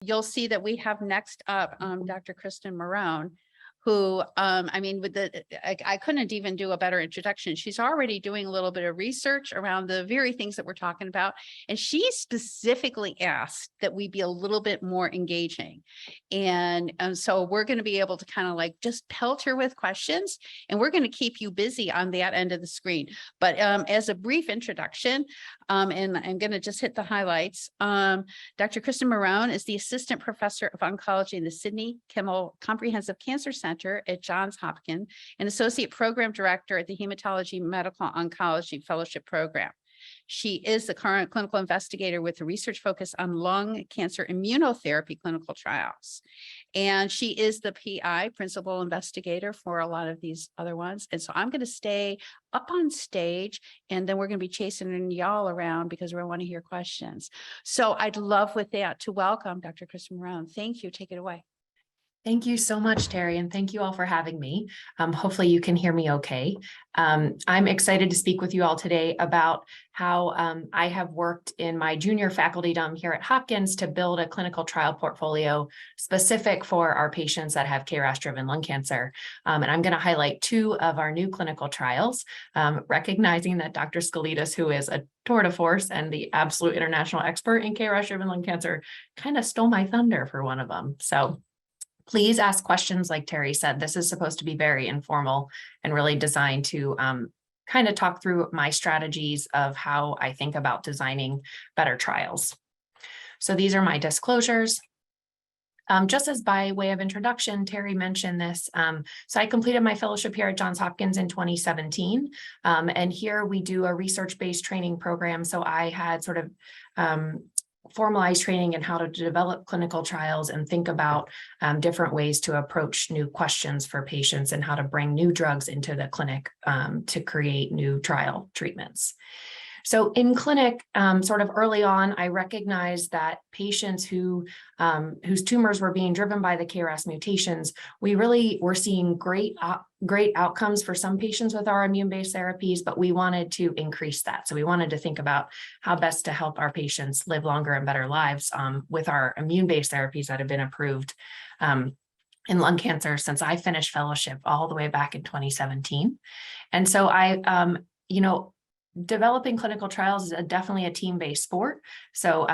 you'll see that we have next up Dr. Kristen Marrone, who, I mean, I couldn't even do a better introduction. She's already doing a little bit of research around the very things that we're talking about. And she specifically asked that we be a little bit more engaging. And so we're going to be able to kind of like just pelt her with questions, and we're going to keep you busy on that end of the screen. But as a brief introduction, and I'm going to just hit the highlights. Dr. Kristen Marrone is the Assistant Professor of Oncology in the Sidney Kimmel Comprehensive Cancer Center at Johns Hopkins and Associate Program Director at the Hematology Medical Oncology Fellowship Program. She is the current clinical investigator with a research focus on lung cancer immunotherapy clinical trials. And she is the PI, principal investigator, for a lot of these other ones. And so I'm going to stay up on stage, and then we're going to be chasing y'all around because we want to hear questions. So I'd love with that to welcome Dr. Kristen Marrone. Thank you. Take it away. Thank you so much, Terry, and thank you all for having me. Hopefully you can hear me okay. I'm excited to speak with you all today about how I have worked in my junior facalitydom here at Hopkins to build a clinical trial portfolio specific for our patients that have KRAS-driven lung cancer. And I'm going to highlight 2 of our new clinical trials, recognizing that Dr. Skoulides, who is a tour de force and the absolute international expert in KRAS-driven lung cancer, kind of stole my thunder for one of them. So please ask questions. Like Terry said, this is supposed to be very informal and really designed to kind of talk through my strategies of how I think about designing better trials. So these are my disclosures. Just as by way of introduction, Terry mentioned this. So I completed my fellowship here at Johns Hopkins in 2017. And here we do a research-based training program. So I had sort of formalized training in how to develop clinical trials and think about different ways to approach new questions for patients and how to bring new drugs into the clinic to create new trial treatments. So in clinic, sort of early on, I recognized that patients whose tumors were being driven by the KRAS mutations, we really were seeing great outcomes for some patients with our immune-based therapies, but we wanted to increase that. So we wanted to think about how best to help our patients live longer and better lives with our immune-based therapies that have been approved in lung cancer since I finished fellowship all the way back in 2017. And so developing clinical trials is definitely a team-based sport. So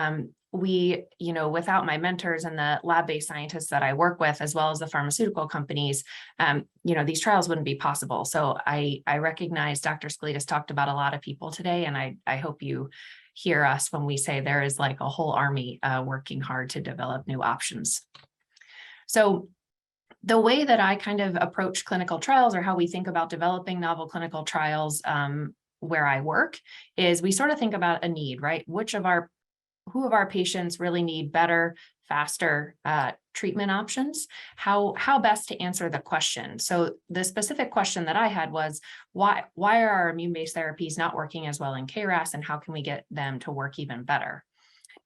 without my mentors and the lab-based scientists that I work with, as well as the pharmaceutical companies, these trials wouldn't be possible. So I recognize Dr. Skoulides talked about a lot of people today, and I hope you hear us when we say there is like a whole army working hard to develop new options. So the way that I kind of approach clinical trials, or how we think about developing novel clinical trials where I work, is we sort of think about a need, right? Who of our patients really need better, faster treatment options? How best to answer the question? So the specific question that I had was, why are our immune-based therapies not working as well in KRAS, and how can we get them to work even better?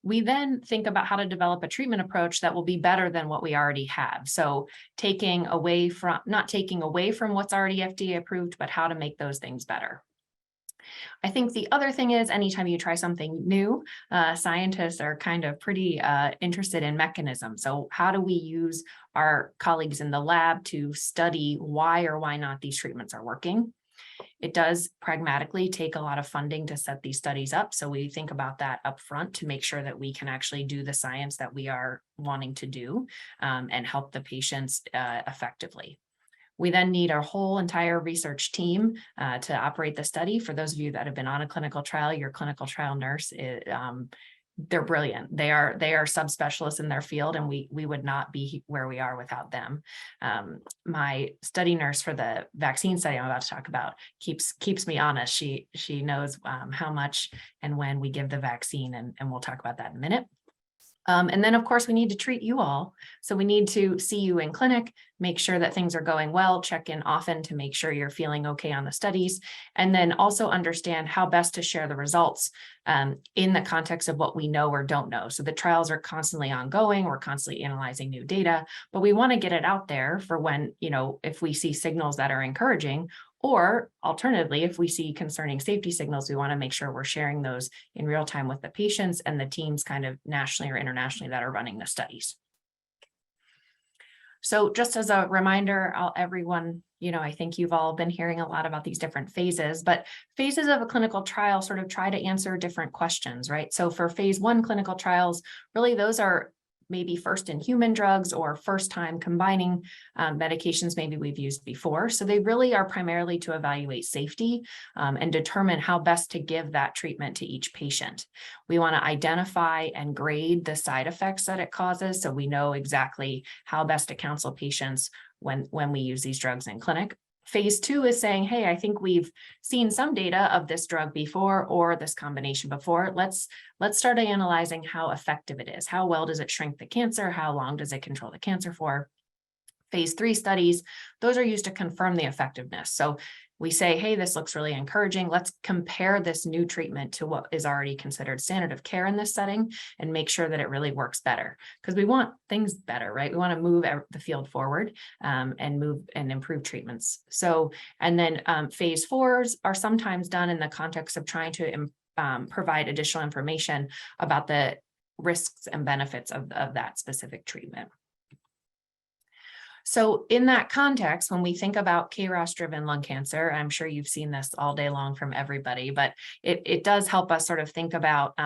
We then think about how to develop a treatment approach that will be better than what we already have. So not taking away from what's already FDA approved, but how to make those things better. I think the other thing is, anytime you try something new, scientists are kind of pretty interested in mechanism. So how do we use our colleagues in the lab to study why or why not these treatments are working? It does pragmatically take a lot of funding to set these studies up. So we think about that up front to make sure that we can actually do the science that we are wanting to do and help the patients effectively. We then need our whole entire research team to operate the study. For those of you that have been on a clinical trial, your clinical trial nurse, they're brilliant. They are subspecialists in their field, and we would not be where we are without them. My study nurse for the vaccine study I'm about to talk about keeps me honest. She knows how much and when we give the vaccine, and we'll talk about that in a minute. And then, of course, we need to treat you all. So we need to see you in clinic, make sure that things are going well, check in often to make sure you're feeling okay on the studies, and then also understand how best to share the results in the context of what we know or don't know. So the trials are constantly ongoing. We're constantly analyzing new data, but we want to get it out there for when, if we see signals that are encouraging, Or alternatively, if we see concerning safety signals, we want to make sure we're sharing those in real time with the patients and the teams kind of nationally or internationally that are running the studies. So just as a reminder, everyone, I think you've all been hearing a lot about these different phases, but phases of a clinical trial sort of try to answer different questions, right? So for phase 1 clinical trials, really those are maybe first in human drugs or first time combining medications maybe we've used before. So they really are primarily to evaluate safety and determine how best to give that treatment to each patient. We want to identify and grade the side effects that it causes, so we know exactly how best to counsel patients when we use these drugs in clinic. Phase 2 is saying, hey, I think we've seen some data of this drug before or this combination before. Let's start analyzing how effective it is. How well does it shrink the cancer? How long does it control the cancer for? Phase 3 studies, those are used to confirm the effectiveness. So we say, hey, this looks really encouraging. Let's compare this new treatment to what is already considered standard of care in this setting and make sure that it really works better, because we want things better, right? We want to move the field forward and move and improve treatments. So, and then phase 4s are sometimes done in the context of trying to provide additional information about the risks and benefits of that specific treatment. So in that context, when we think about KRAS-driven lung cancer, I'm sure you've seen this all day long from everybody, but it does help us sort of think about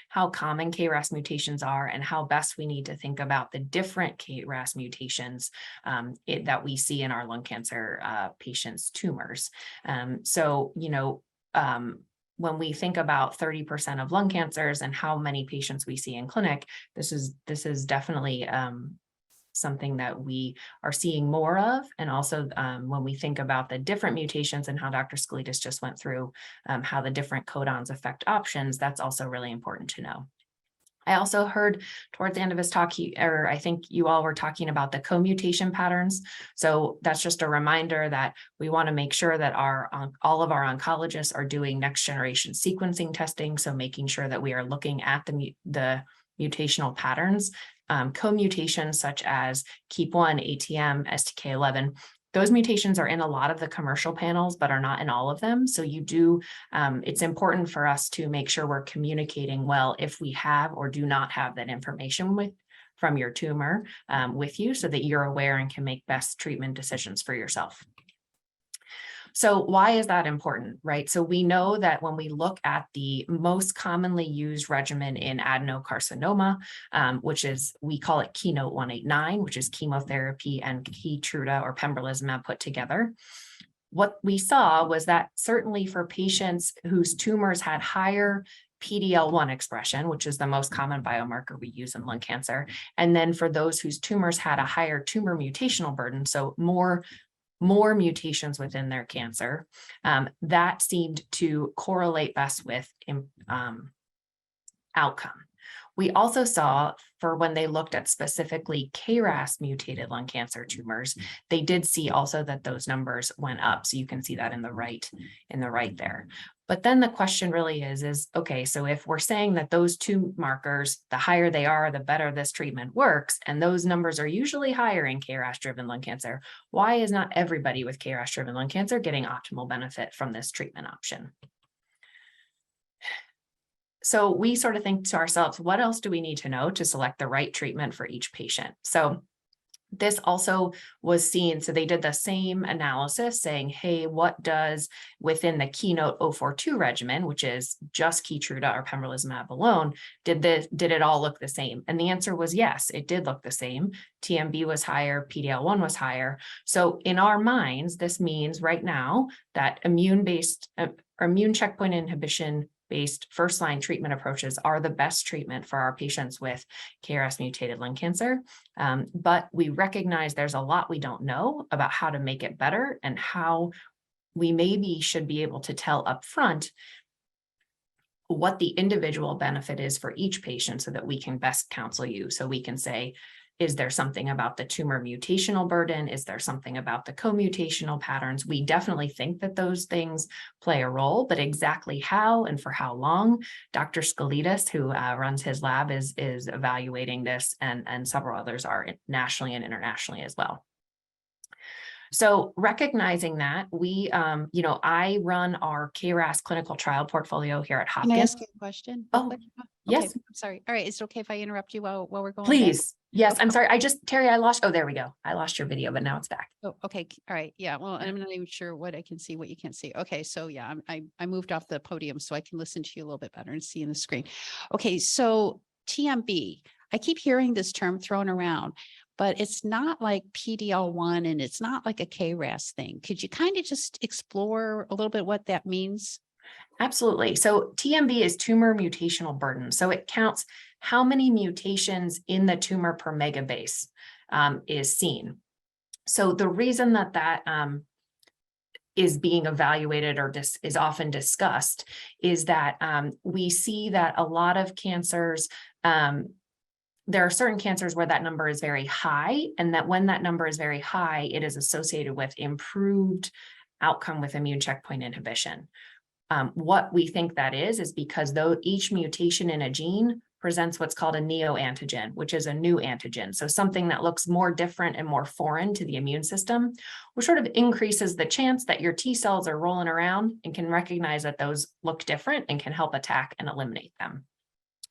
how common KRAS mutations are and how best we need to think about the different KRAS mutations that we see in our lung cancer patients' tumors. When we think about 30% of lung cancers and how many patients we see in clinic, this is definitely something that we are seeing more of. And also when we think about the different mutations and how Dr. Skoulides just went through how the different codons affect options, that's also really important to know. I also heard towards the end of his talk, I think you all were talking about the co-mutation patterns. So that's just a reminder that we want to make sure that all of our oncologists are doing next generation sequencing testing. So making sure that we are looking at the mutational patterns. Co-mutations such as KEAP1, ATM, STK11, those mutations are in a lot of the commercial panels, but are not in all of them. So it's important for us to make sure we're communicating well if we have or do not have that information from your tumor with you, so that you're aware and can make best treatment decisions for yourself. So why is that important, right? So we know that when we look at the most commonly used regimen in adenocarcinoma, we call it Keynote 189, which is chemotherapy and Keytruda or pembrolizumab put together. What we saw was that certainly for patients whose tumors had higher PD-L1 expression, which is the most common biomarker we use in lung cancer, and then for those whose tumors had a higher tumor mutational burden, so more mutations within their cancer, that seemed to correlate best with outcome. We also saw for when they looked at specifically KRAS mutated lung cancer tumors, they did see also that those numbers went up. So you can see that in the right there. But then the question really is okay, so if we're saying that those two markers, the higher they are, the better this treatment works, and those numbers are usually higher in KRAS-driven lung cancer, why is not everybody with KRAS-driven lung cancer getting optimal benefit from this treatment option? So we sort of think to ourselves, what else do we need to know to select the right treatment for each patient? So this also was seen, so they did the same analysis saying, hey, what does within the Keynote 042 regimen, which is just Keytruda or pembrolizumab alone, did it all look the same? And the answer was yes, it did look the same. TMB was higher, PD-L1 was higher. So in our minds, this means right now that immune checkpoint inhibition based first-line treatment approaches are the best treatment for our patients with KRAS mutated lung cancer. But we recognize there's a lot we don't know about how to make it better and how we maybe should be able to tell upfront what the individual benefit is for each patient so that we can best counsel you. So we can say, is there something about the tumor mutational burden? Is there something about the co-mutational patterns? We definitely think that those things play a role, but exactly how and for how long, Dr. Skoulides, who runs his lab, is evaluating this, and several others are nationally and internationally as well. So recognizing that, we, I run our KRAS clinical trial portfolio here at Can I Hopkins. ask you a question? Oh, Okay, yes, I'm sorry. All right, is it okay if I interrupt you while we're going back? please. Yes, Okay. I'm sorry. Terry, oh, there we go. I lost your video, but now it's back. Oh, okay. All right. Yeah. Well, I'm not even sure what I can see, what you can't see. Okay. So yeah, I moved off the podium so I can listen to you a little bit better and see in the screen. Okay. So TMB, I keep hearing this term thrown around, but it's not like PDL1 and it's not like a KRAS thing. Could you kind of just explore a little bit what that means? Absolutely. So TMB is tumor mutational burden. So it counts how many mutations in the tumor per megabase is seen. So the reason that is being evaluated or is often discussed is that we see that a lot of cancers, there are certain cancers where that number is very high, and that when that number is very high, it is associated with improved outcome with immune checkpoint inhibition. What we think that is because though each mutation in a gene presents what's called a neoantigen, which is a new antigen. So something that looks more different and more foreign to the immune system, which sort of increases the chance that your T cells are rolling around and can recognize that those look different and can help attack and eliminate them.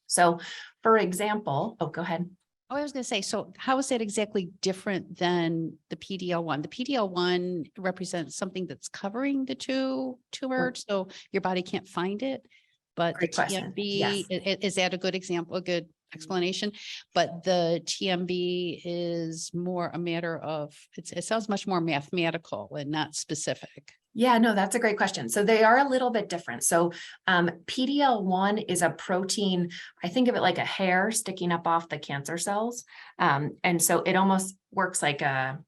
So for example, oh, go ahead. Oh, I was going to say, so how is that exactly different than the PDL1? The PDL1 represents something that's covering the tumor, so your body can't find it. But Great the question. TMB, Yes. is that a good example, a good explanation? But the TMB is more a matter of, it sounds much more mathematical and not specific. Yeah, no, that's a great question. So they are a little bit different. So PDL1 is a protein, I think of it like a hair sticking up off the cancer cells. And so it almost works like a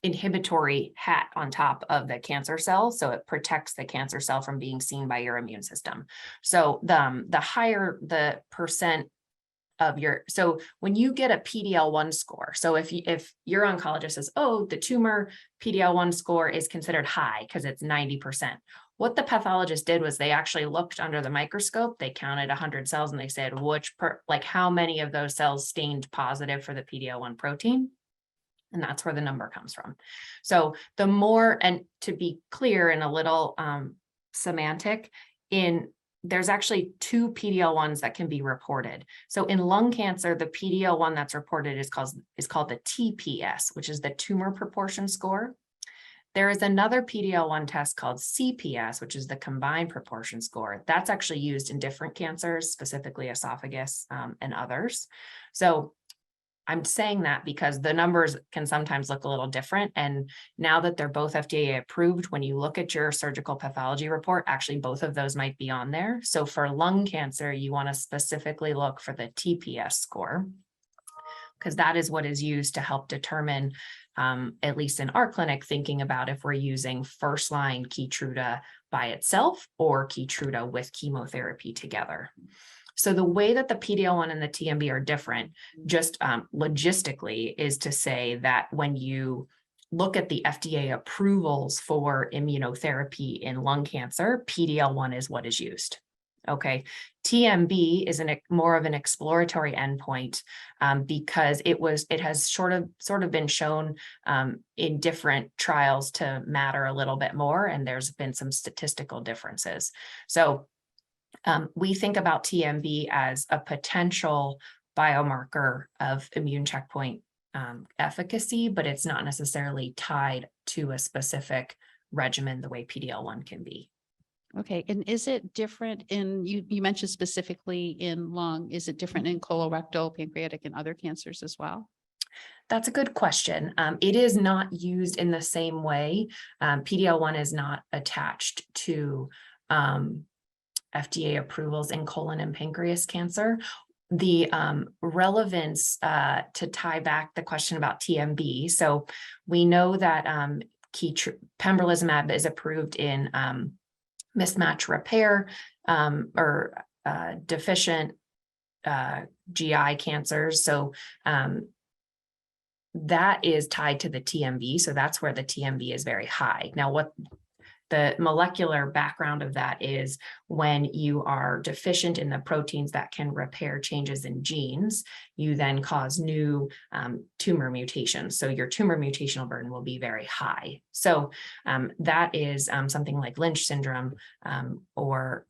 inhibitory hat on top of the cancer cell. So it protects the cancer cell from being seen by your immune system. So the higher the percent of so when you get a PDL1 score, so if your oncologist says, oh, the tumor PDL1 score is considered high because it's 90%. What the pathologist did was they actually looked under the microscope, they counted 100 cells and they said, how many of those cells stained positive for the PDL1 protein? And that's where the number comes from. So the more, and to be clear and a little semantic, there's actually two PDL1s that can be reported. So in lung cancer, the PDL1 that's reported is called the TPS, which is the tumor proportion score. There is another PDL1 test called CPS, which is the combined proportion score. That's actually used in different cancers, specifically esophagus and others. So I'm saying that because the numbers can sometimes look a little different. And now that they're both FDA approved, when you look at your surgical pathology report, actually both of those might be on there. So for lung cancer, you want to specifically look for the TPS score, because that is what is used to help determine, at least in our clinic, thinking about if we're using first-line Keytruda by itself or Keytruda with chemotherapy together. So the way that the PDL1 and the TMB are different, just logistically, is to say that when you look at the FDA approvals for immunotherapy in lung cancer, PDL1 is what is used. Okay, TMB is more of an exploratory endpoint because it has sort of been shown in different trials to matter a little bit more, and there's been some statistical differences. So we think about TMB as a potential biomarker of immune checkpoint efficacy, but it's not necessarily tied to a specific regimen the way PDL1 can be. Okay, and is it different you mentioned specifically in lung, is it different in colorectal, pancreatic, and other cancers as well? That's a good question. It is not used in the same way. PDL1 is not attached to FDA approvals in colon and pancreas cancer. The relevance to tie back the question about TMB. So we know that pembrolizumab is approved in mismatch repair or deficient GI cancers. So that is tied to the TMB. So that's where the TMB is very high. Now, what The molecular background of that is when you are deficient in the proteins that can repair changes in genes, you then cause new tumor mutations. So your tumor mutational burden will be very high. So that is something like Lynch syndrome, or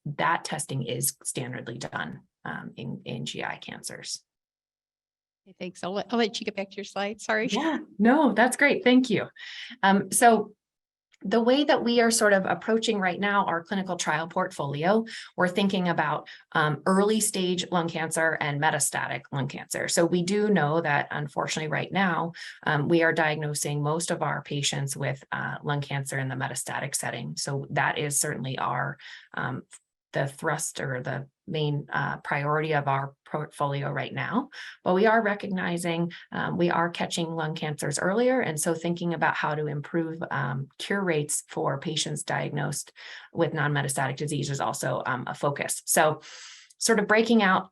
that testing is standardly done in GI cancers. Thanks. I'll let you get back to your slide. Sorry. Yeah, no, that's great. Thank you. So the way that we are sort of approaching right now our clinical trial portfolio, we're thinking about early stage lung cancer and metastatic lung cancer. So we do know that unfortunately right now, we are diagnosing most of our patients with lung cancer in the metastatic setting. So that is certainly our the thrust or the main priority of our portfolio right now, but we are recognizing we are catching lung cancers earlier. And so thinking about how to improve cure rates for patients diagnosed with non-metastatic disease is also a focus. So sort of breaking out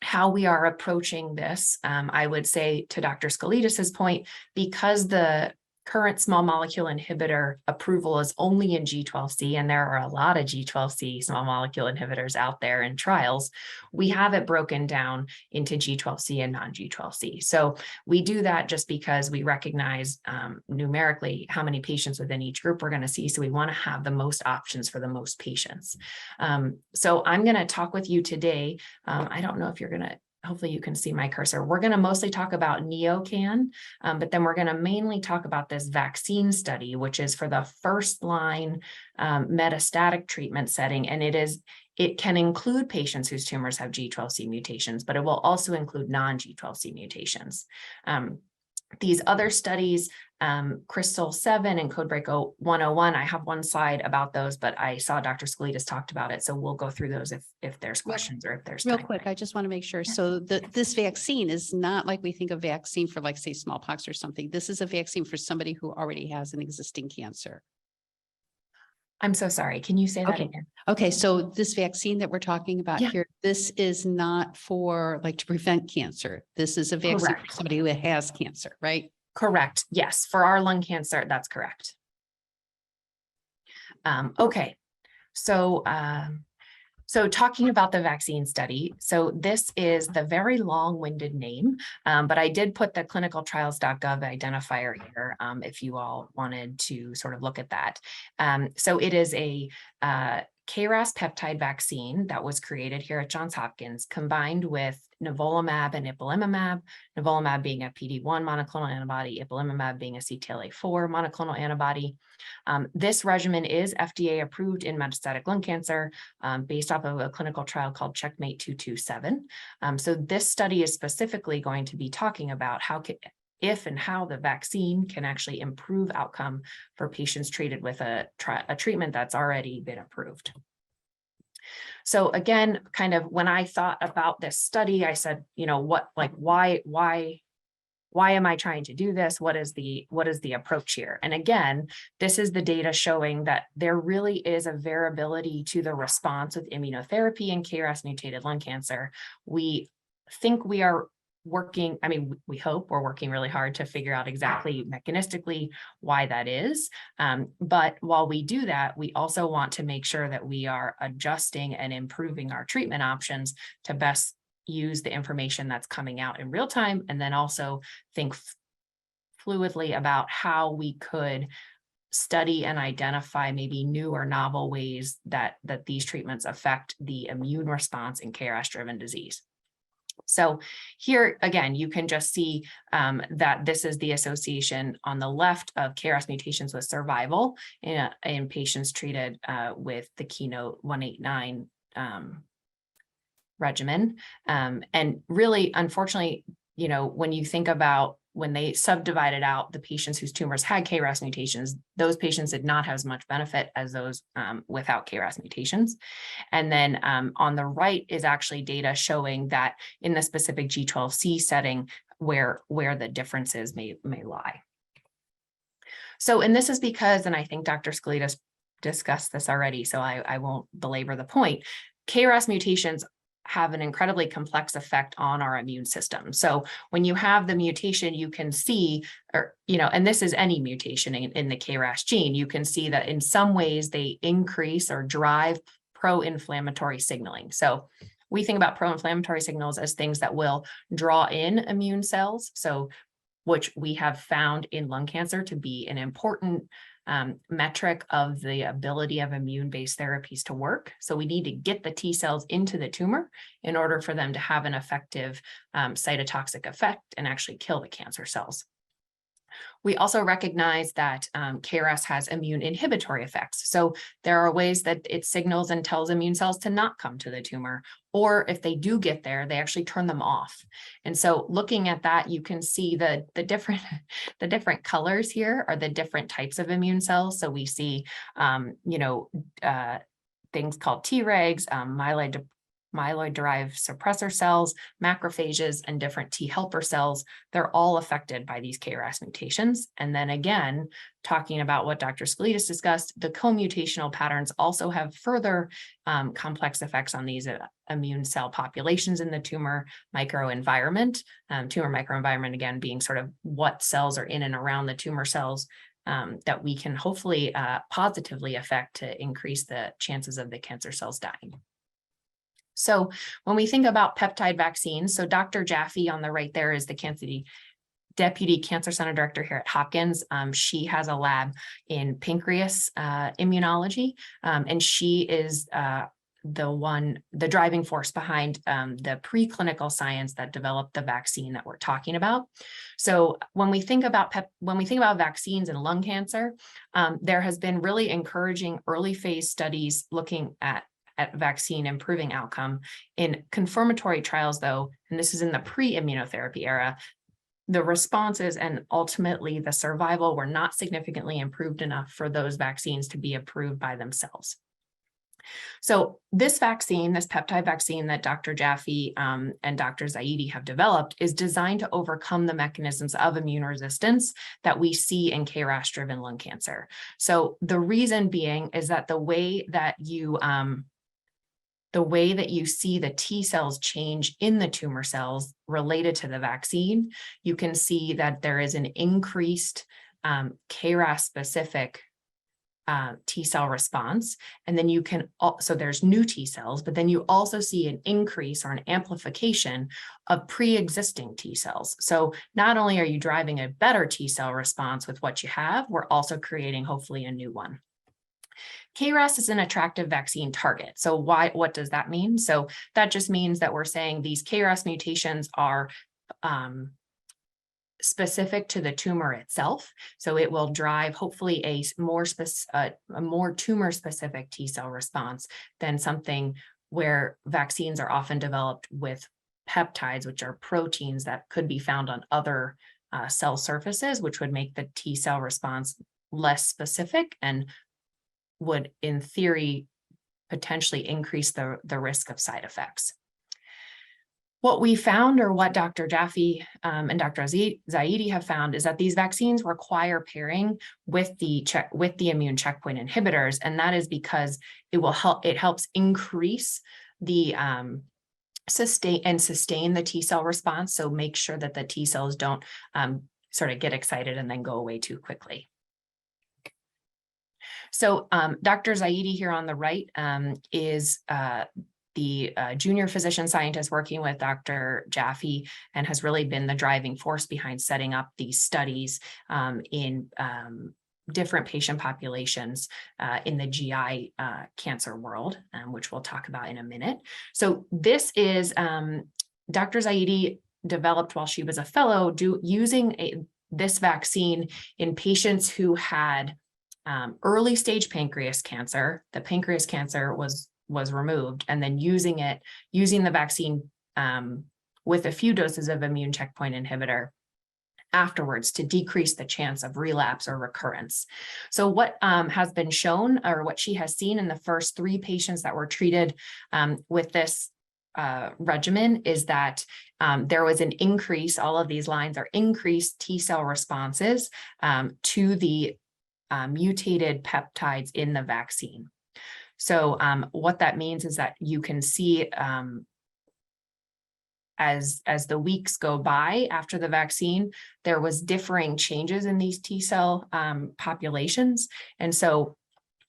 how we are approaching this, I would say to Dr. Skolidis's point, because the current small molecule inhibitor approval is only in G12C, and there are a lot of G12C small molecule inhibitors out there in trials, we have it broken down into G12C and non-G12C. So we do that just because we recognize numerically how many patients within each group we're going to see. So we want to have the most options for the most patients. So I'm going to talk with you today. I don't know if you're going to, hopefully you can see my cursor. We're going to mostly talk about NeoCan, but then we're going to mainly talk about this vaccine study, which is for the first line metastatic treatment setting. And it can include patients whose tumors have G12C mutations, but it will also include non-G12C mutations. These other studies, Crystal 7 and Codebreak 101, I have one slide about those, but I saw Dr. Skolidis talked about it. So we'll go through those if there's questions or if there's Real time. quick, I just want to make sure. So this vaccine is not like we think of vaccine for, like, say, smallpox or something. This is a vaccine for somebody who already has an existing cancer. I'm so sorry. Can you say that again? Okay. So this vaccine that we're talking about here, this is not for, like, to prevent cancer. This is a vaccine for somebody who has cancer, right? Correct. Yes. For our lung cancer, that's correct. Okay. So, so talking about the vaccine study, so this is the very long-winded name, but I did put the clinicaltrials.gov identifier here if you all wanted to sort of look at that. So it is a KRAS peptide vaccine that was created here at Johns Hopkins, combined with Nivolumab and Ipilimumab, Nivolumab being a PD-1 monoclonal antibody, Ipilimumab being a CTLA-4 monoclonal antibody. This regimen is FDA approved in metastatic lung cancer based off of a clinical trial called Checkmate 227. So this study is specifically going to be talking about if and how the vaccine can actually improve outcome for patients treated with a treatment that's already been approved. So again, kind of when I thought about this study, I said, you know, why am I trying to do this? What is the approach here? And again, this is the data showing that there really is a variability to the response with immunotherapy in KRAS mutated lung cancer. We think we are working, I mean, we hope we're working really hard to figure out exactly mechanistically why that is. But while we do that, we also want to make sure that we are adjusting and improving our treatment options to best use the information that's coming out in real time, and then also think fluidly about how we could study and identify maybe new or novel ways that these treatments affect the immune response in KRAS-driven disease. So here, again, you can just see that this is the association on the left of KRAS mutations with survival in patients treated with the Keynote 189 regimen. And really, unfortunately, you know, when you think about when they subdivided out the patients whose tumors had KRAS mutations, those patients did not have as much benefit as those without KRAS mutations. And then on the right is actually data showing that in the specific G12C setting where the differences may lie. So, and this is because, and I think Dr. Skolidis discussed this already, so I won't belabor the point, KRAS mutations have an incredibly complex effect on our immune system. So when you have the mutation, you can see, or, and this is any mutation in the KRAS gene, you can see that in some ways they increase or drive pro-inflammatory signaling. So we think about pro-inflammatory signals as things that will draw in immune cells. So which we have found in lung cancer to be an important metric of the ability of immune-based therapies to work. So we need to get the T cells into the tumor in order for them to have an effective cytotoxic effect and actually kill the cancer cells. We also recognize that KRAS has immune inhibitory effects. So there are ways that it signals and tells immune cells to not come to the tumor, or if they do get there, they actually turn them off. And so looking at that, you can see the different colors here are the different types of immune cells. So we see, things called Tregs, myeloid-derived suppressor cells, macrophages, and different T helper cells. They're all affected by these KRAS mutations. And then again, talking about what Dr. Skoulides discussed, the co-mutational patterns also have further complex effects on these immune cell populations in the tumor microenvironment. Tumor microenvironment, again, being sort of what cells are in and around the tumor cells that we can hopefully positively affect to increase the chances of the cancer cells dying. So when we think about peptide vaccines, so Dr. Jaffe on the right there is the Deputy Cancer Center Director here at Hopkins. She has a lab in pancreas immunology, and she is the driving force behind the preclinical science that developed the vaccine that we're talking about. So when we think about vaccines in lung cancer, there has been really encouraging early phase studies looking at vaccine improving outcome. In confirmatory trials, though, and this is in the pre-immunotherapy era, the responses and ultimately the survival were not significantly improved enough for those vaccines to be approved by themselves. So this vaccine, this peptide vaccine that Dr. Jaffe and Dr. Zaidi have developed is designed to overcome the mechanisms of immune resistance that we see in KRAS-driven lung cancer. So the reason being is that the way that you see the T cells change in the tumor cells related to the vaccine, you can see that there is an increased KRAS-specific T cell response. And then so there's new T cells, but then you also see an increase or an amplification of pre-existing T cells. So not only are you driving a better T cell response with what you have, we're also creating hopefully a new one. KRAS is an attractive vaccine target. So what does that mean? So that just means that we're saying these KRAS mutations are specific to the tumor itself. So it will drive hopefully a more tumor specific T cell response than something where vaccines are often developed with peptides, which are proteins that could be found on other cell surfaces, which would make the T cell response less specific and would, in theory, potentially increase the risk of side effects. What we found, or what Dr. Jaffe and Dr. Zaidi have found, is that these vaccines require pairing with the immune checkpoint inhibitors, and that is because it helps increase the sustain the T cell response. So make sure that the T cells don't sort of get excited and then go away too quickly. So Dr. Zaidi here on the right is the junior physician scientist working with Dr. Jaffe and has really been the driving force behind setting up these studies in different patient populations in the GI cancer world, which we'll talk about in a minute. So this is Dr. Zaidi developed while she was a fellow using this vaccine in patients who had early stage pancreas cancer. The pancreas cancer was removed, and then using the vaccine with a few doses of immune checkpoint inhibitor afterwards to decrease the chance of relapse or recurrence. So what has been shown, or what she has seen in the first 3 patients that were treated with this regimen, is that there was an increase, all of these lines are increased T cell responses to the mutated peptides in the vaccine. So what that means is that you can see as the weeks go by after the vaccine, there was differing changes in these T cell populations. And so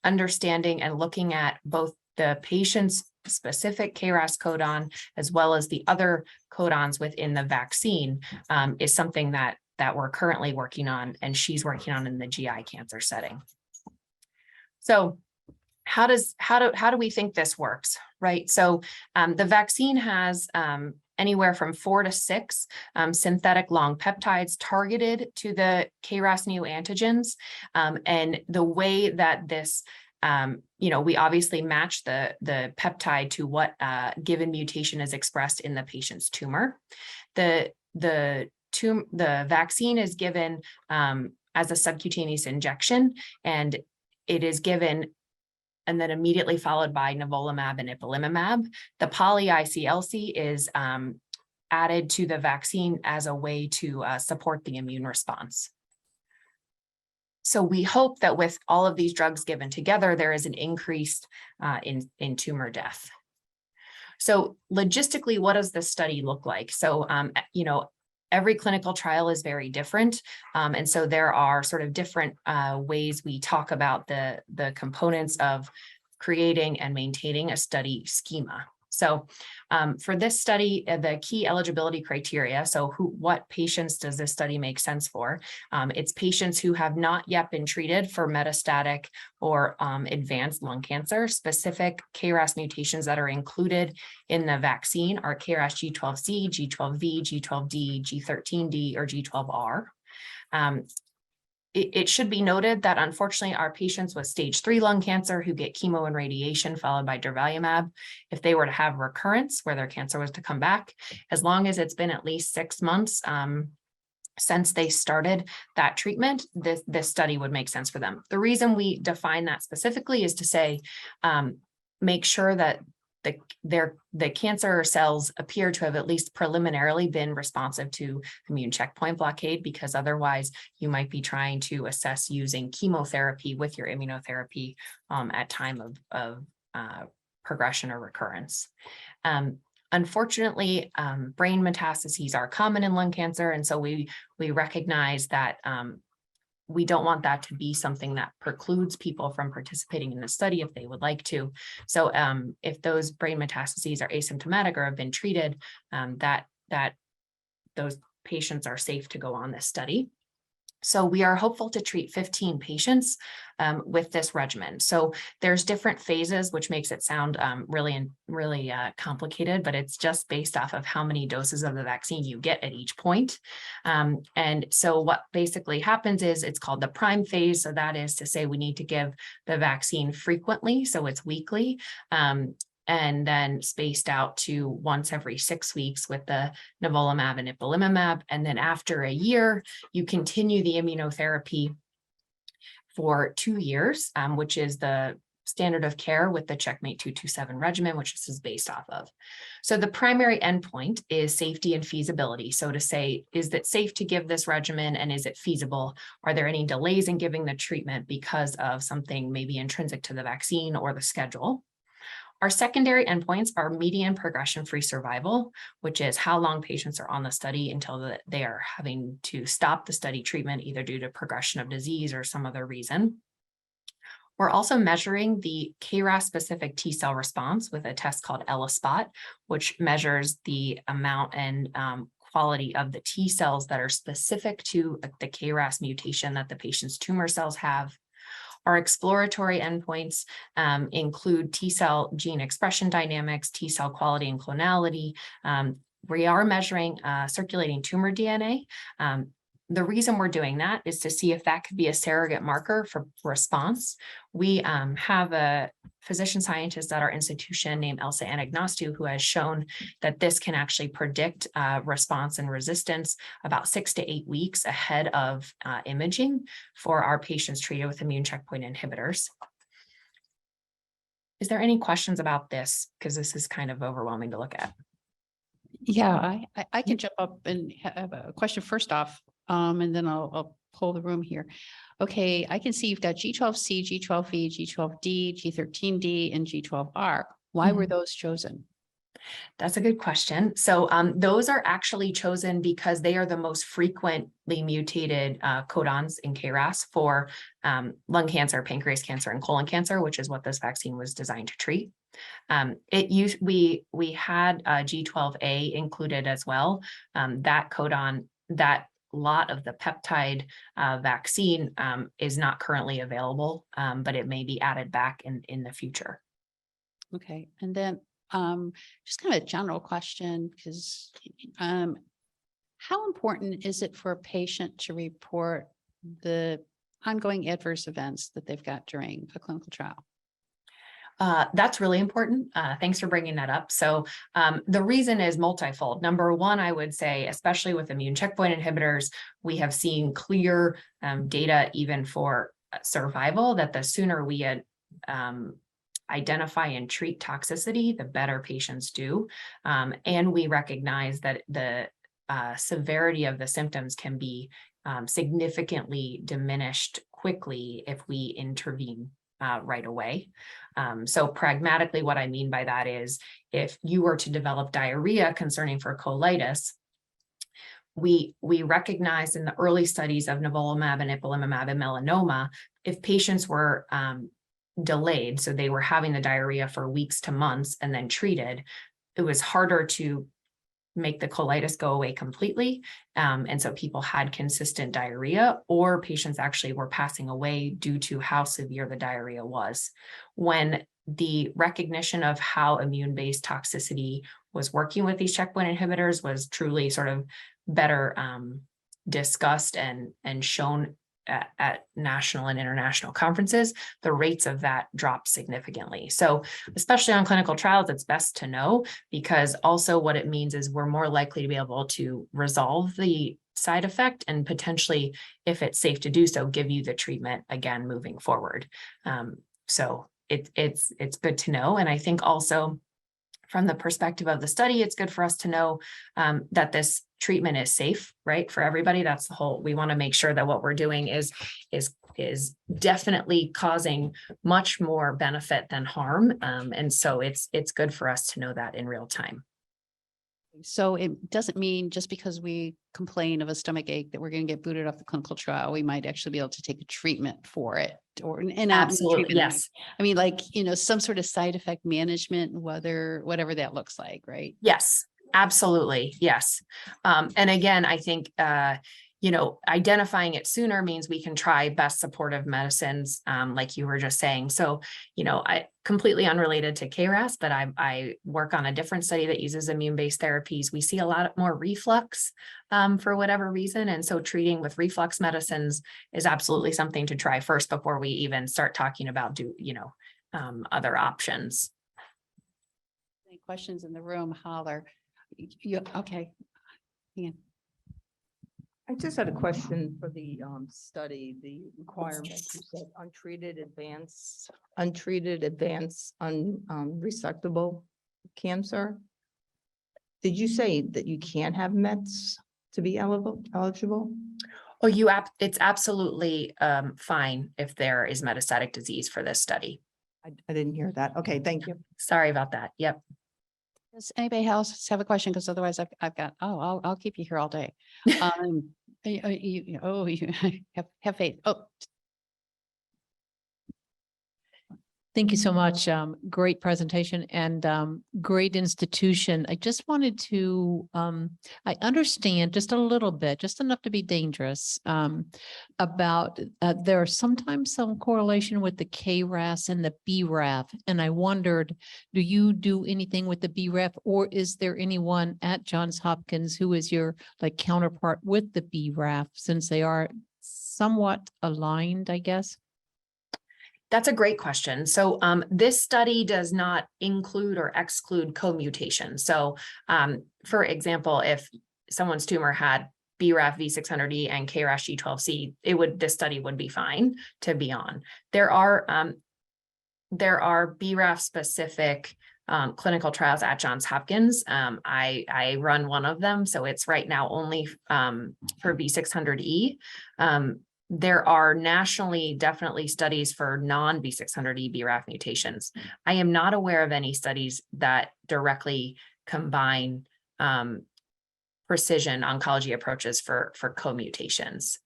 understanding and looking at both the patient's specific KRAS codon as well as the other codons within the vaccine is something that we're currently working on, and she's working on in the GI cancer setting. So how do we think this works, right? So the vaccine has anywhere from 4 to 6 synthetic long peptides targeted to the KRAS neoantigens. And the way that this, we obviously match the peptide to what given mutation is expressed in the patient's tumor. The vaccine is given as a subcutaneous injection, and it is given and then immediately followed by Nivolumab and Ipilimumab. The poly-ICLC is added to the vaccine as a way to support the immune response. So we hope that with all of these drugs given together, there is an increase in tumor death. So logistically, what does this study look like? So, every clinical trial is very different. And so there are sort of different ways we talk about the components of creating and maintaining a study schema. So for this study, the key eligibility criteria, so what patients does this study make sense for? It's patients who have not yet been treated for metastatic or advanced lung cancer. Specific KRAS mutations that are included in the vaccine are KRAS G12C, G12V, G12D, G13D, or G12R. It should be noted that unfortunately our patients with stage 3 lung cancer who get chemo and radiation followed by durvalumab, if they were to have recurrence where their cancer was to come back, as long as it's been at least 6 months since they started that treatment, this study would make sense for them. The reason we define that specifically is to say, make sure that the cancer cells appear to have at least preliminarily been responsive to immune checkpoint blockade, because otherwise you might be trying to assess using chemotherapy with your immunotherapy at time of progression or recurrence. Unfortunately, brain metastases are common in lung cancer, and so we recognize that we don't want that to be something that precludes people from participating in the study if they would like to. So if those brain metastases are asymptomatic or have been treated, that those patients are safe to go on this study. So we are hopeful to treat 15 patients with this regimen. So there's different phases, which makes it sound really complicated, but it's just based off of how many doses of the vaccine you get at each point. And so what basically happens is it's called the prime phase. So that is to say we need to give the vaccine frequently. So it's weekly. And then spaced out to once every 6 weeks with the Nivolumab and Ipilimumab. And then after a year, you continue the immunotherapy for 2 years, which is the standard of care with the Checkmate 227 regimen, which this is based off of. So the primary endpoint is safety and feasibility. So to say, is it safe to give this regimen and is it feasible? Are there any delays in giving the treatment because of something maybe intrinsic to the vaccine or the schedule? Our secondary endpoints are median progression-free survival, which is how long patients are on the study until they are having to stop the study treatment, either due to progression of disease or some other reason. We're also measuring the KRAS-specific T cell response with a test called ELISpot, which measures the amount and quality of the T cells that are specific to the KRAS mutation that the patient's tumor cells have. Our exploratory endpoints include T cell gene expression dynamics, T cell quality and clonality. We are measuring circulating tumor DNA. The reason we're doing that is to see if that could be a surrogate marker for response. We have a physician scientist at our institution named Elsa Anagnostou, who has shown that this can actually predict response and resistance about 6 to 8 weeks ahead of imaging for our patients treated with immune checkpoint inhibitors. Is there any questions about this? Because this is kind of overwhelming to look at. Yeah, I can jump up and have a question first off, and then I'll pull the room here. Okay, I can see you've got G12C, G12V, G12D, G13D, and G12R. Why were those chosen? That's a good question. So those are actually chosen because they are the most frequently mutated codons in KRAS for lung cancer, pancreas cancer, and colon cancer, which is what this vaccine was designed to treat. We had G12A included as well. That codon, that lot of the peptide vaccine is not currently available, but it may be added back in the future. Okay, and then just kind of a general question, because how important is it for a patient to report the ongoing adverse events that they've got during a clinical trial? That's really important. Thanks for bringing that up. So the reason is multifold. Number one, I would say, especially with immune checkpoint inhibitors, we have seen clear data even for survival, that the sooner we identify and treat toxicity, the better patients do. And we recognize that the severity of the symptoms can be significantly diminished quickly if we intervene right away. So pragmatically, what I mean by that is, if you were to develop diarrhea concerning for colitis, we recognized in the early studies of Nivolumab and Ipilimumab and melanoma, if patients were delayed, so they were having the diarrhea for weeks to months and then treated, it was harder to make the colitis go away completely. And so people had consistent diarrhea, or patients actually were passing away due to how severe the diarrhea was. When the recognition of how immune-based toxicity was working with these checkpoint inhibitors was truly sort of better discussed and shown at national and international conferences, the rates of that drop significantly. So especially on clinical trials, it's best to know, because also what it means is we're more likely to be able to resolve the side effect and potentially, if it's safe to do so, give you the treatment again moving forward. So it's good to know. And I think also from the perspective of the study, it's good for us to know that this treatment is safe, right, for everybody. That's the whole, we want to make sure that what we're doing is definitely causing much more benefit than harm. And so it's good for us to know that in real time. So it doesn't mean just because we complain of a stomach ache that we're going to get booted off the clinical trial. We might actually be able to take a treatment for it, or Absolutely, yes. I mean, like, some sort of side effect management, whatever that looks like, right? Yes, absolutely. Yes. And again, I think, identifying it sooner means we can try best supportive medicines, like you were just saying. So, I completely unrelated to KRAS, but I work on a different study that uses immune-based therapies. We see a lot more reflux for whatever reason. And so treating with reflux medicines is absolutely something to try first before we even start talking about other options. Any questions in the room, holler. Okay. Yeah. I just had a question for the study, the requirements. You said untreated, advanced, unresectable cancer. Did you say that you can't have Mets to be eligible? Oh, it's absolutely fine if there is metastatic disease for this study. I didn't hear that. Okay, thank you. Sorry about that. Yep. Does anybody else have a question? Because otherwise I've got, I'll keep you here all day. You have faith. Oh, Thank you so much. Great presentation and great institution. I just wanted to, I understand just a little bit, just enough to be dangerous, about there are sometimes some correlation with the KRAS and the BRAF. And I wondered, do you do anything with the BRAF, or is there anyone at Johns Hopkins who is your counterpart with the BRAF, since they are somewhat aligned, I guess? That's a great question. So this study does not include or exclude co-mutation. So for example, if someone's tumor had BRAF V600E and KRAS G12C, this study would be fine to be on. There are BRAF specific clinical trials at Johns Hopkins. I run one of them, so it's right now only for V600E. there are nationally definitely studies for non-V600E BRAF mutations. I am not aware of any studies that directly combine precision oncology approaches for co-mutations.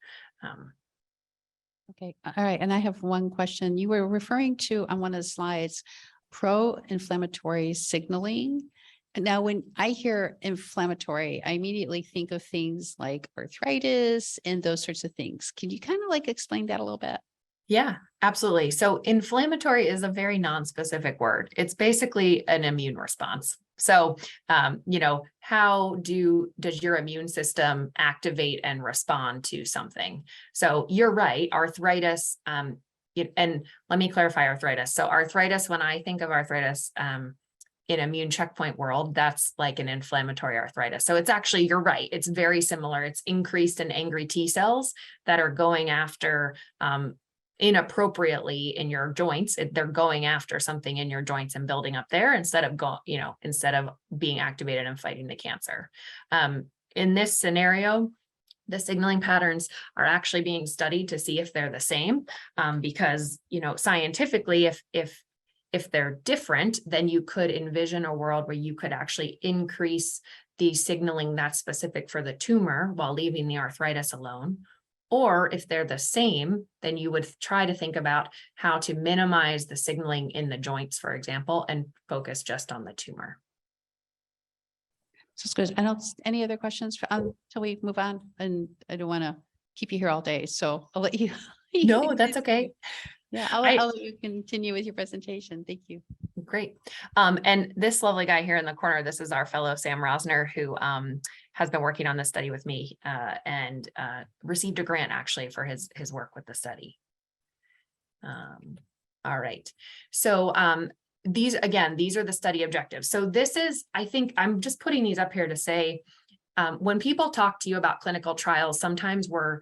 Okay, all right. And I have one question. You were referring to on one of the slides, pro-inflammatory signaling. And now when I hear inflammatory, I immediately think of things like arthritis and those sorts of things. Can you kind of like explain that a little bit? Yeah, absolutely. So inflammatory is a very non-specific word. It's basically an immune response. So, how does your immune system activate and respond to something? So you're right, arthritis, and let me clarify arthritis. So arthritis, when I think of arthritis, in immune checkpoint world, that's like an inflammatory arthritis. So it's actually, you're right. It's very similar. It's increased and angry T cells that are going after, inappropriately in your joints. They're going after something in your joints and building up there instead of being activated and fighting the cancer. In this scenario, the signaling patterns are actually being studied to see if they're the same, because, scientifically, if they're different, then you could envision a world where you could actually increase the signaling that's specific for the tumor while leaving the arthritis alone. Or if they're the same, then you would try to think about how to minimize the signaling in the joints, for example, and focus just on the tumor. So it's good. I don't, any other questions until we move on? And I don't want to keep you here all day, so I'll let you. No, that's okay. Yeah, I'll let you continue with your presentation. Thank you. Great. And this lovely guy here in the corner, this is our fellow Sam Rosner, who has been working on this study with me and received a grant actually for his work with the study. All right. So these are the study objectives. So this is, I think I'm just putting these up here to say, when people talk to you about clinical trials, sometimes we're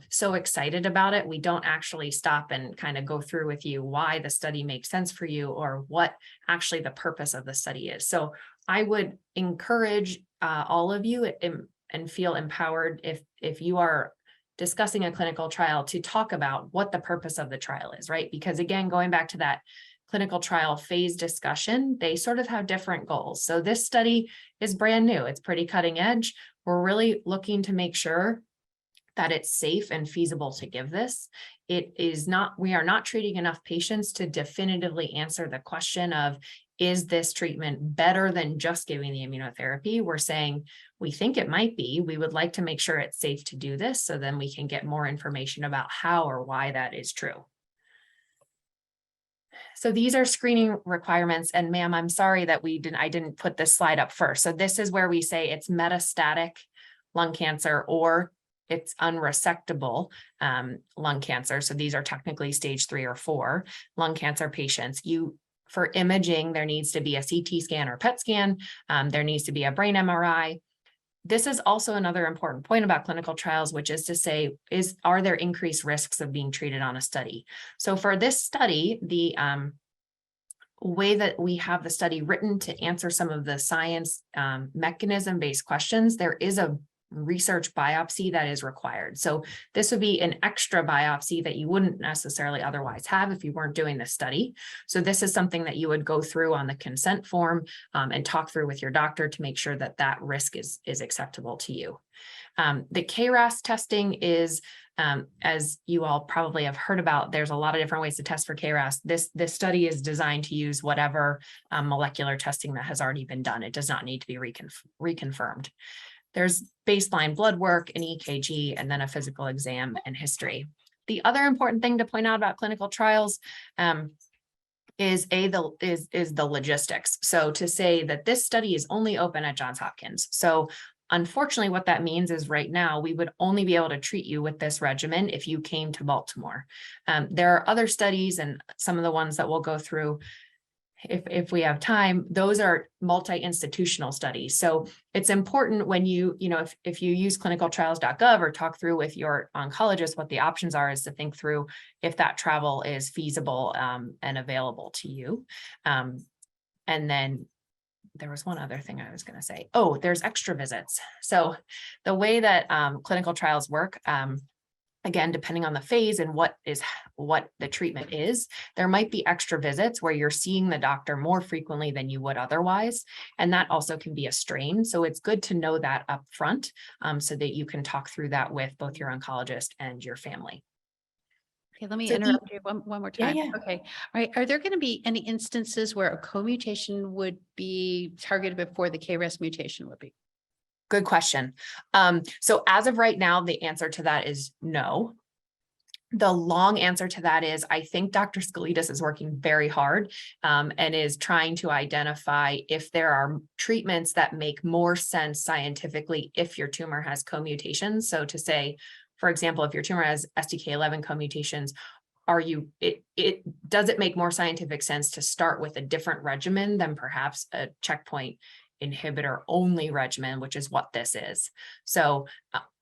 so excited about it, we don't actually stop and kind of go through with you why the study makes sense for you or what actually the purpose of the study is. So I would encourage all of you and feel empowered if you are discussing a clinical trial to talk about what the purpose of the trial is, right? Because again, going back to that clinical trial phase discussion, they sort of have different goals. So this study is brand new. It's pretty cutting edge. We're really looking to make sure that it's safe and feasible to give this. We are not treating enough patients to definitively answer the question of, is this treatment better than just giving the immunotherapy? We're saying, we think it might be. We would like to make sure it's safe to do this, so then we can get more information about how or why that is true. So these are screening requirements, and ma'am, I'm sorry that I didn't put this slide up first. So this is where we say it's metastatic lung cancer or it's unresectable lung cancer. So these are technically stage 3 or 4 lung cancer patients. For imaging, there needs to be a CT scan or PET scan. There needs to be a brain MRI. This is also another important point about clinical trials, which is to say, are there increased risks of being treated on a study? So for this study, the way that we have the study written to answer some of the science mechanism-based questions, there is a research biopsy that is required. So this would be an extra biopsy that you wouldn't necessarily otherwise have if you weren't doing the study. So this is something that you would go through on the consent form and talk through with your doctor to make sure that that risk is acceptable to you. The KRAS testing is, as you all probably have heard about, there's a lot of different ways to test for KRAS. This study is designed to use whatever molecular testing that has already been done. It does not need to be reconfirmed. There's baseline blood work, an EKG, and then a physical exam and history. The other important thing to point out about clinical trials is the logistics. So to say that this study is only open at Johns Hopkins. So unfortunately, what that means is right now we would only be able to treat you with this regimen if you came to Baltimore. There are other studies, and some of the ones that we'll go through if we have time, those are multi-institutional studies. So it's important when if you use clinicaltrials.gov or talk through with your oncologist, what the options are is to think through if that travel is feasible and available to you. And then there was one other thing I was going to say. Oh, there's extra visits. So the way that clinical trials work, Again, depending on the phase and what the treatment is, there might be extra visits where you're seeing the doctor more frequently than you would otherwise. And that also can be a strain. So it's good to know that up front, so that you can talk through that with both your oncologist and your family. Okay, let me So interrupt you one more Yeah, time. yeah. Okay, all right. Are there going to be any instances where a co-mutation would be targeted before the KRAS mutation would be? Good question. So as of right now, the answer to that is no. The long answer to that is, I think Dr. Skoulides is working very hard and is trying to identify if there are treatments that make more sense scientifically if your tumor has co-mutations. So to say, for example, if your tumor has STK11 co-mutations, does it make more scientific sense to start with a different regimen than perhaps a checkpoint inhibitor only regimen, which is what this is? So,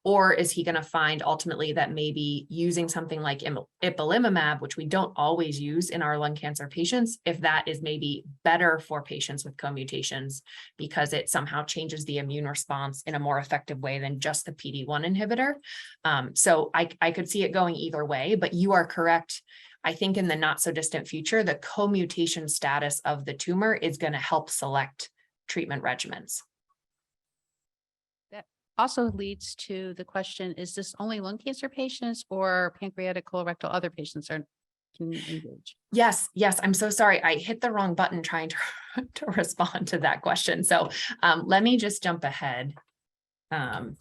or is he going to find ultimately that maybe using something like ipilimumab, which we don't always use in our lung cancer patients, if that is maybe better for patients with co-mutations because it somehow changes the immune response in a more effective way than just the PD-1 inhibitor. So I could see it going either way, but you are correct. I think in the not so distant future, the co-mutation status of the tumor is going to help select treatment regimens. That also leads to the question, is this only lung cancer patients or pancreatic, colorectal, other patients can engage? Yes. I'm so sorry. I hit the wrong button trying to respond to that question. So let me just jump ahead. I'm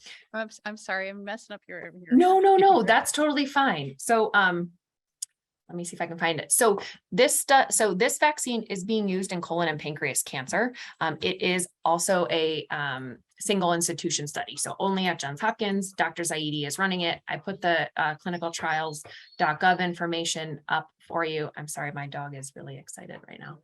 sorry, I'm messing up your. No, that's totally fine. So let me see if I can find it. So this vaccine is being used in colon and pancreas cancer. It is also a single institution study. So only at Johns Hopkins. Dr. Zaidi is running it. I put the clinicaltrials.gov information up for you. I'm sorry, my dog is really excited right now.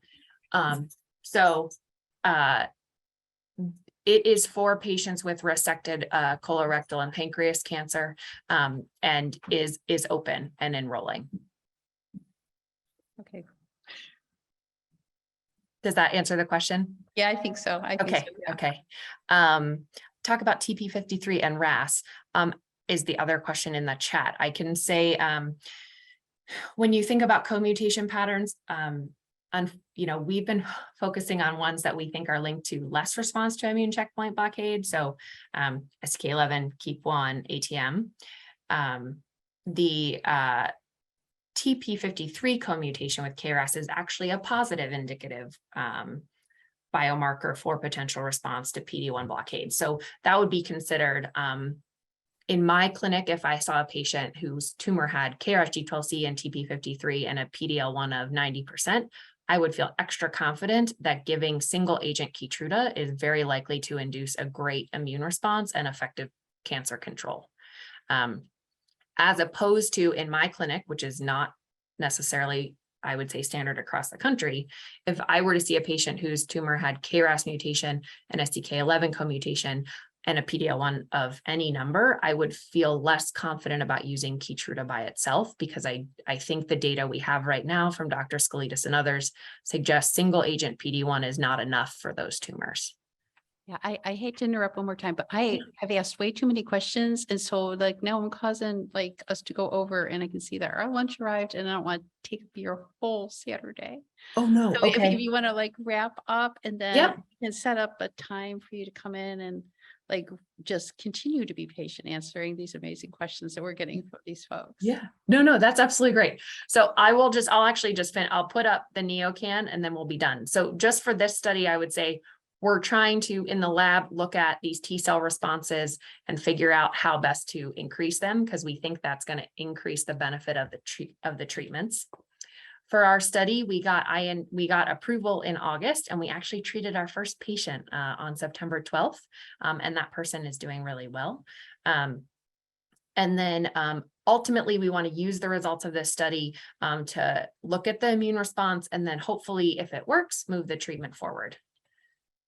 It is for patients with resected colorectal and pancreas cancer, and is open and enrolling. Okay. Does that answer the question? Yeah, I think so. I think Okay, so, yeah. okay. Talk about TP53 and RAS is the other question in the chat. I can say, when you think about co-mutation patterns, we've been focusing on ones that we think are linked to less response to immune checkpoint blockade. So STK11, KEAP1, ATM. The TP53 co-mutation with KRAS is actually a positive indicative biomarker for potential response to PD-1 blockade. So that would be considered in my clinic. If I saw a patient whose tumor had KRAS G12C and TP53 and a PD-L1 of 90%, I would feel extra confident that giving single agent Keytruda is very likely to induce a great immune response and effective cancer control. As opposed to in my clinic, which is not necessarily, I would say, standard across the country, if I were to see a patient whose tumor had KRAS mutation, an STK11 co-mutation, and a PD-L1 of any number, I would feel less confident about using Keytruda by itself, because I think the data we have right now from Dr. Skoulides and others suggests single agent PD-1 is not enough for those tumors. Yeah, I hate to interrupt one more time, but I have asked way too many questions. And so like now I'm causing like us to go over, and I can see that our lunch arrived and I don't want to take up your whole Saturday. Oh, no. So if you want to like wrap up, and then Yep. we can set up a time for you to come in and like just continue to be patient answering these amazing questions that we're getting from these folks. Yeah, no, that's absolutely great. So I'll put up the NeoCan and then we'll be done. So just for this study, I would say we're trying to, in the lab, look at these T cell responses and figure out how best to increase them, because we think that's going to increase the benefit of the treatments. For our study, we got approval in August, and we actually treated our first patient on September 12th, and that person is doing really well. And then ultimately, we want to use the results of this study to look at the immune response, and then hopefully, if it works, move the treatment forward.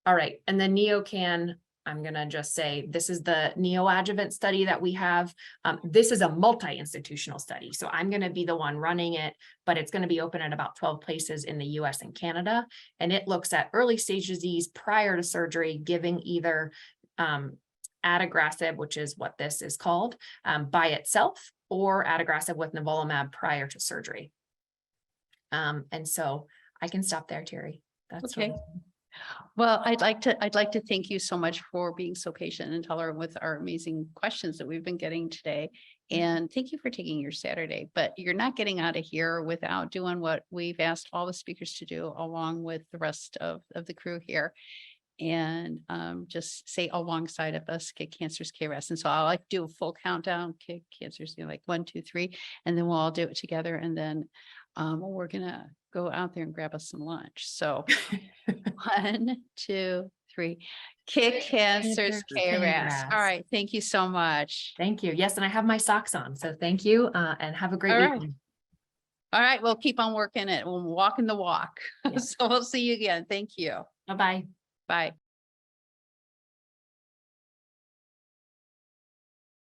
All right, and then NeoCan, I'm going to just say, this is the neoadjuvant study that we have. This is a multi-institutional study, so I'm going to be the one running it, but it's going to be open at about 12 places in the US and Canada. And it looks at early stage disease prior to surgery, giving either adagrasib, which is what this is called, by itself, or adagrasib with nivolumab prior to surgery. And so I can stop there, Terry. That's Okay. Well, I'd like to thank you so much for being so patient and tolerant with our amazing questions that we've been getting today. And thank you for taking your Saturday, but you're not getting out of here without doing what we've asked all the speakers to do, along with the rest of the crew here. And just say alongside of us, kick cancer's KRAS. And so I'll like do a full countdown, kick cancer's, like 1, 2, 3, and then we'll all do it together. And then we're gonna go out there and grab us some lunch. So 1, 2, 3, kick cancer's KRAS. All right. Thank you so much. Thank you. Yes, and I have my socks on. So thank you and have a great All right. weekend. All right. We'll keep on working it. We'll walk in the walk. Yeah. So we'll see you again. Thank you. Bye-bye. Bye.